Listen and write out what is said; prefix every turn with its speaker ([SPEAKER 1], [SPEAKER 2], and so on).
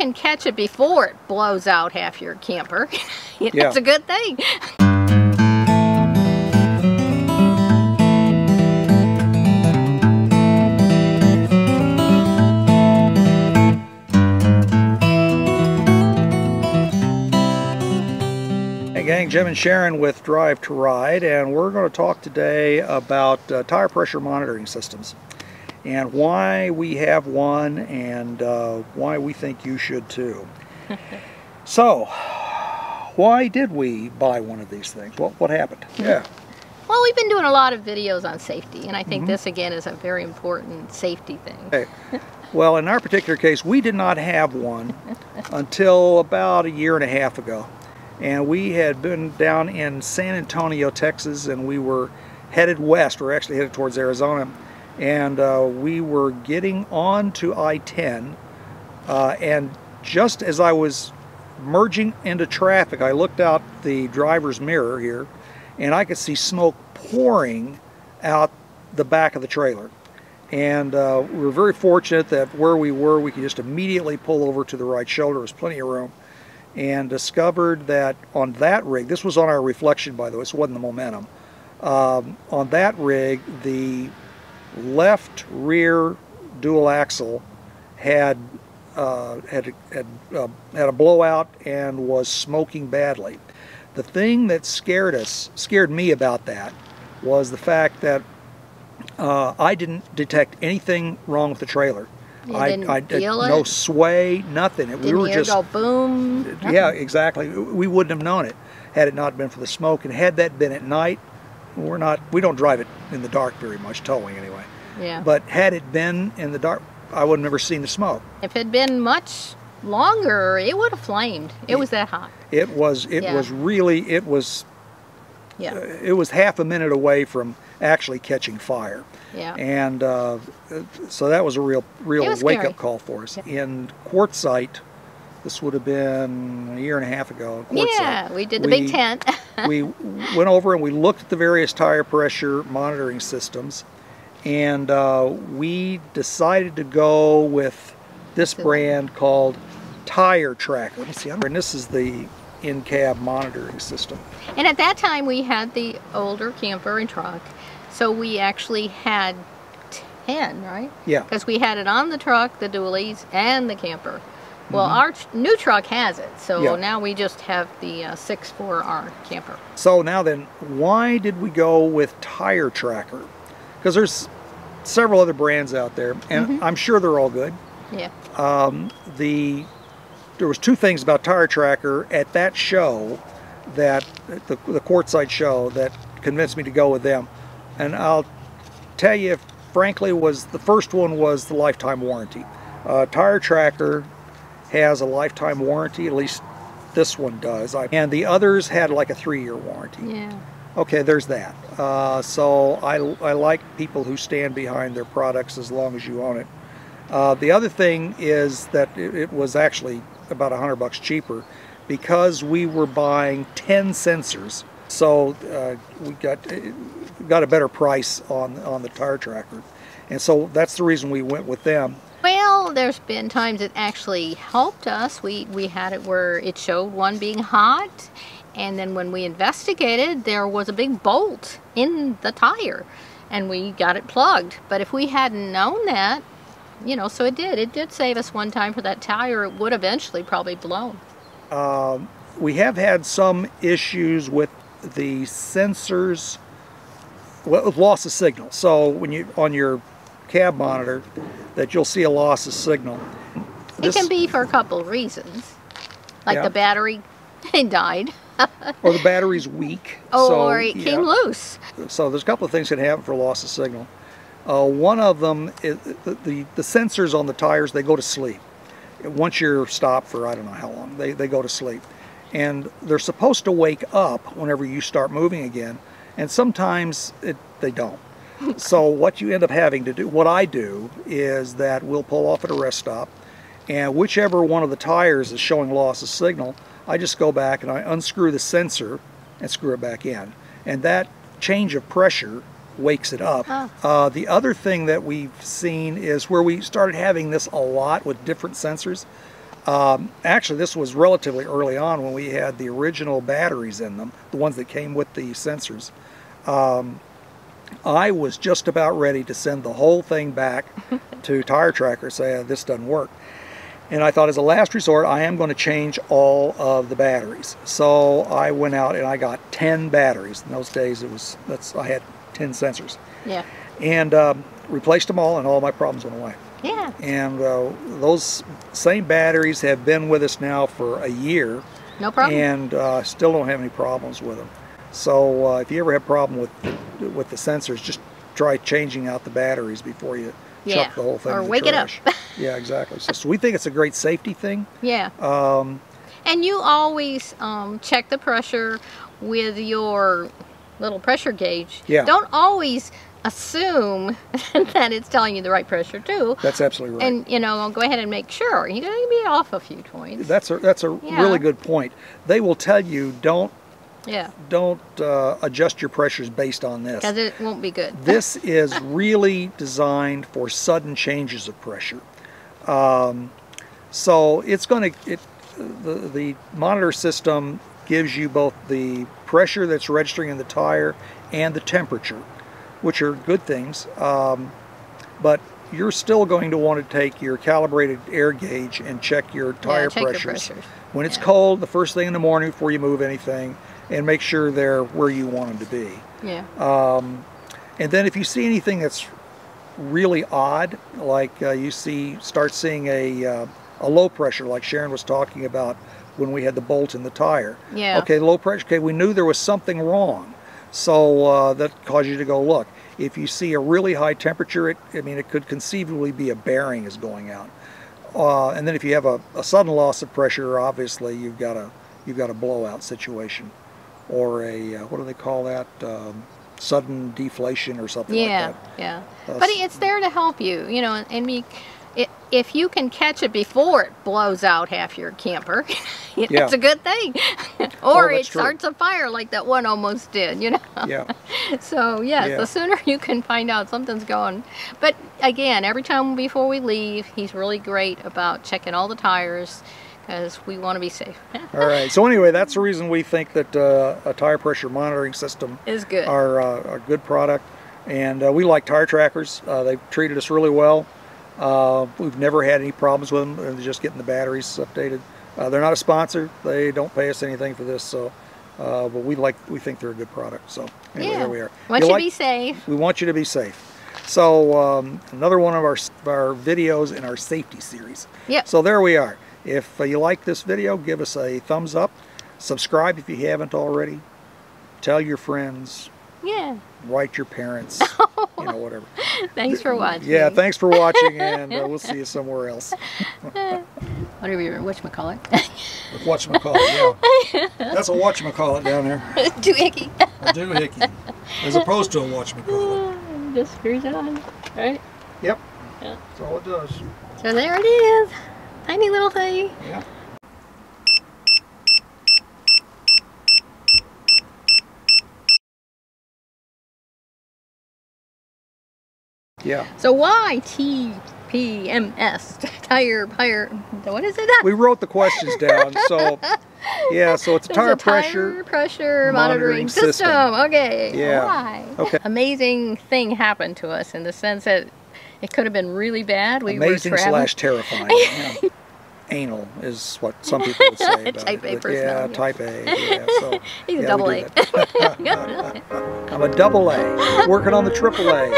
[SPEAKER 1] Can catch it before it blows out half your camper. That's
[SPEAKER 2] Yeah.
[SPEAKER 1] a good thing.
[SPEAKER 2] Hey gang, Jim and Sharon with Drive to Ride, and we're going to talk today about tire pressure monitoring systems and why we have one and why we think you should too. So, why did we buy one of these things? What happened? Yeah.
[SPEAKER 1] Well, we've been doing a lot of videos on safety, and I think this again is a very important safety thing.
[SPEAKER 2] Okay. Well, in our particular case, we did not have one until about a year and a half ago. And we had been down in San Antonio, Texas, and we were headed west. We're actually headed towards Arizona. And we were getting on to I-10. And just as I was merging into traffic, I looked out the driver's mirror here, and I could see smoke pouring out the back of the trailer. And we were very fortunate that where we were, we could just immediately pull over to the right shoulder. There was plenty of room. And discovered that on that rig, this was on our reflection by the way, this wasn't the Momentum, on that rig the left rear dual axle had a blowout and was smoking badly. The thing that scared me about that was the fact that I didn't detect anything wrong with the trailer. I did no sway, nothing.
[SPEAKER 1] We were just go boom. Nothing.
[SPEAKER 2] Yeah, exactly. We wouldn't have known it had it not been for the smoke. And had that been at night, we don't drive it in the dark very much, towing anyway.
[SPEAKER 1] Yeah.
[SPEAKER 2] But had it been in the dark, I would have never seen the smoke.
[SPEAKER 1] If it had been much longer, it would have flamed. It was that hot.
[SPEAKER 2] It was half a minute away from actually catching fire.
[SPEAKER 1] Yeah.
[SPEAKER 2] And so that was a real wake-up call for us.
[SPEAKER 1] Yeah.
[SPEAKER 2] In Quartzsite, this would have been a year and a half ago.
[SPEAKER 1] Yeah, we did the big tent.
[SPEAKER 2] We went over and we looked at the various tire pressure monitoring systems, and we decided to go with this brand called Tire Tracker. Let me see, and this is the in-cab monitoring system.
[SPEAKER 1] And at that time we had the older camper and truck, so we actually had 10, right?
[SPEAKER 2] Yeah.
[SPEAKER 1] Because we had it on the truck, the dualies, and the camper. Well, our new truck has it, so now we just have the 6 for our camper.
[SPEAKER 2] So now then, why did we go with Tire Tracker? Because there's several other brands out there, and I'm sure they're all good.
[SPEAKER 1] Yeah.
[SPEAKER 2] There was two things about Tire Tracker at that show, that the Quartzsite show, that convinced me to go with them. And I'll tell you, frankly, the first one was the lifetime warranty. Tire Tracker has a lifetime warranty, at least this one does. And the others had like a 3-year warranty.
[SPEAKER 1] Yeah. Okay,
[SPEAKER 2] there's that. So I like people who stand behind their products as long as you own it. The other thing is that it was actually about $100 cheaper because we were buying 10 sensors. So we got a better price on the Tire Tracker, and so that's the reason we went with them.
[SPEAKER 1] Well, there's been times it actually helped us. We had it where it showed one being hot, and then when we investigated, there was a big bolt in the tire, and we got it plugged. But if we hadn't known that, you know, so it did save us one time for that tire. It would eventually probably blown.
[SPEAKER 2] We have had some issues with the sensors, with loss of signal. So when you on your cab monitor, that you'll see a loss of signal.
[SPEAKER 1] It can be for a couple of reasons, like the battery died.
[SPEAKER 2] Or the battery's weak.
[SPEAKER 1] Or it came loose.
[SPEAKER 2] So there's a couple of things that happen for loss of signal. One of them is the sensors on the tires, they go to sleep. Once you're stopped for I don't know how long, they go to sleep. And they're supposed to wake up whenever you start moving again, and sometimes they don't. So what you end up having to do, what I do, is that we'll pull off at a rest stop, and whichever one of the tires is showing loss of signal, I just go back and I unscrew the sensor and screw it back in. And that change of pressure wakes it up. The other thing that we've seen is where we started having this a lot with different sensors. Actually, this was relatively early on when we had the original batteries in them, the ones that came with the sensors. I was just about ready to send the whole thing back to Tire Tracker, say this doesn't work. And I thought, as a last resort, I am going to change all of the batteries. So I went out and I got 10 batteries. In those days, I had 10 sensors.
[SPEAKER 1] Yeah.
[SPEAKER 2] And replaced them all, and all my problems went away.
[SPEAKER 1] Yeah.
[SPEAKER 2] And those same batteries have been with us now for a year.
[SPEAKER 1] No problem.
[SPEAKER 2] And still don't have any problems with them. So if you ever have a problem with the sensors, just try changing out the baters before you chuck the whole thing in the
[SPEAKER 1] wake
[SPEAKER 2] trash.
[SPEAKER 1] it up.
[SPEAKER 2] Yeah, exactly. So we think it's a great safety thing.
[SPEAKER 1] Yeah. And you always check the pressure with your little pressure gauge.
[SPEAKER 2] Yeah.
[SPEAKER 1] Don't always assume that it's telling you the right pressure too.
[SPEAKER 2] That's absolutely right.
[SPEAKER 1] And go ahead and make sure. You're going to be off a few points.
[SPEAKER 2] That's a really good point. They will tell you don't adjust your pressures based on this,
[SPEAKER 1] because it won't be good.
[SPEAKER 2] This is really designed for sudden changes of pressure. So it's going to the monitor system gives you both the pressure that's registering in the tire and the temperature, which are good things, but you're still going to want to take your calibrated air gauge and check your tire pressures. When it's cold, the first thing in the morning before you move anything, and make sure they're where you want them to be.
[SPEAKER 1] Yeah.
[SPEAKER 2] And then if you see anything that's really odd, like you start seeing a low pressure, like Sharon was talking about when we had the bolt in the tire.
[SPEAKER 1] Yeah.
[SPEAKER 2] Okay, low pressure. Okay, we knew there was something wrong, so that caused you to go look. If you see a really high temperature, it could conceivably be a bearing is going out. And then if you have a sudden loss of pressure, obviously you've got a blowout situation, or a what do they call that? Sudden deflation or something like that.
[SPEAKER 1] Yeah. But it's there to help you, and if you can catch it before it blows out half your camper, it's a good thing. Or it starts a fire like that one almost did,
[SPEAKER 2] Yeah.
[SPEAKER 1] So the sooner you can find out something's going. But again, every time before we leave, he's really great about checking all the tires, because we want to be safe.
[SPEAKER 2] All right. So anyway, that's the reason we think that a tire pressure monitoring system
[SPEAKER 1] is good.
[SPEAKER 2] Are a good product, and we like Tire Trackers. They've treated us really well. We've never had any problems with them. They're just getting the batteries updated. They're not a sponsor. They don't pay us anything for this. So, but we think they're a good product. So anyway, there we are.
[SPEAKER 1] Want you to be safe.
[SPEAKER 2] We want you to be safe. So another one of our videos in our safety series.
[SPEAKER 1] Yep.
[SPEAKER 2] So there we are. If you like this video, give us a thumbs up. Subscribe if you haven't already. Tell your friends.
[SPEAKER 1] Yeah.
[SPEAKER 2] Write your parents. Whatever.
[SPEAKER 1] Thanks for watching.
[SPEAKER 2] Yeah, thanks for watching, and we'll see you somewhere else.
[SPEAKER 1] Whatever your whatchamacallit.
[SPEAKER 2] Whatchamacallit, yeah. That's a whatchamacallit down there.
[SPEAKER 1] Doohickey.
[SPEAKER 2] A doohickey. As opposed to a whatchamacallit.
[SPEAKER 1] Just screws it on, right?
[SPEAKER 2] Yep.
[SPEAKER 1] Yeah.
[SPEAKER 2] That's all it does.
[SPEAKER 1] So there it is. Tiny little thing.
[SPEAKER 2] Yeah. Yeah.
[SPEAKER 1] So why TPMS tire? What is it?
[SPEAKER 2] We wrote the questions down. So yeah. So it's a tire
[SPEAKER 1] pressure monitoring system. Okay.
[SPEAKER 2] Yeah.
[SPEAKER 1] Why?
[SPEAKER 2] Okay.
[SPEAKER 1] Amazing thing happened to us in the sense that it could have been really bad.
[SPEAKER 2] Amazing / terrifying. Yeah. Anal is what some people would say about
[SPEAKER 1] Type A
[SPEAKER 2] it.
[SPEAKER 1] personality.
[SPEAKER 2] Yeah, type A. Yeah, so,
[SPEAKER 1] He's a double A.
[SPEAKER 2] I'm a double A. Working on the triple A.